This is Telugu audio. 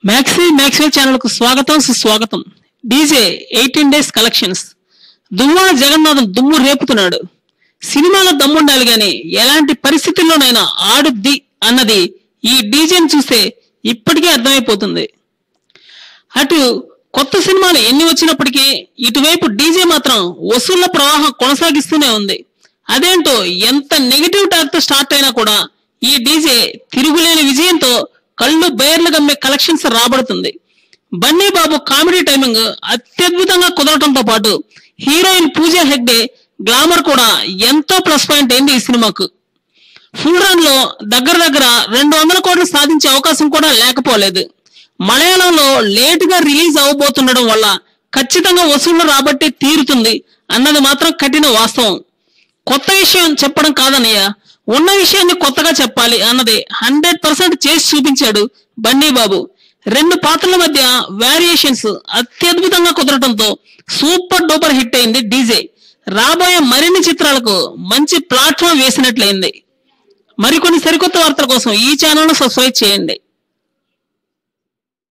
మ్యాక్స్వెల్ ఛానల్ కు స్వాగతం సుస్వాగతం. DJ 18 days collections. Duvvada Jagannatham దుమ్ము రేపుతున్నాడు. సినిమాలో దమ్ముండాలి గాని ఎలాంటి పరిస్థితుల్లోనైనా ఆడుద్ది అన్నది ఈ డీజేని చూస్తే ఇప్పటికే అర్థమైపోతుంది. అటు కొత్త సినిమాలు ఎన్ని వచ్చినప్పటికీ ఇటువైపు డీజే మాత్రం వసూళ్ల ప్రవాహం కొనసాగిస్తూనే ఉంది. అదేంటో ఎంత నెగిటివ్ టాక్ తో స్టార్ట్ అయినా కూడా ఈ డీజే తిరుగులేని విజయంతో కళ్ళు బయర్లు గమ్మే కలెక్షన్స్ రాబడుతుంది. బన్నీ బాబు కామెడీ టైమింగ్ అత్యద్భుతంగా కుదరటంతో పాటు హీరోయిన్ పూజా హెగ్డే గ్లామర్ కూడా ఎంతో ప్లస్ పాయింట్ అయింది ఈ సినిమాకు. ఫుల్ రన్ లో దగ్గర 200 కోట్లు సాధించే అవకాశం కూడా లేకపోలేదు. మలయాళంలో లేట్ గా రిలీజ్ అవబోతుండడం వల్ల ఖచ్చితంగా వసూళ్లు రాబట్టి తీరుతుంది అన్నది మాత్రం కఠిన వాస్తవం. కొత్త విషయం చెప్పడం కాదన్నయ్య, ఉన్న విషయాన్ని కొత్తగా చెప్పాలి అన్నది 100% చేసి చూపించాడు బన్నీ బాబు. 2 పాత్రల మధ్య వేరియేషన్స్ అత్యద్భుతంగా కుదరటంతో సూపర్ డూపర్ హిట్ అయింది డీజే. రాబోయే మరిన్ని చిత్రాలకు మంచి ప్లాట్ఫామ్ వేసినట్లయింది. మరికొన్ని సరికొత్త వార్తల కోసం ఈ ఛానల్ ను సబ్స్క్రైబ్ చేయండి.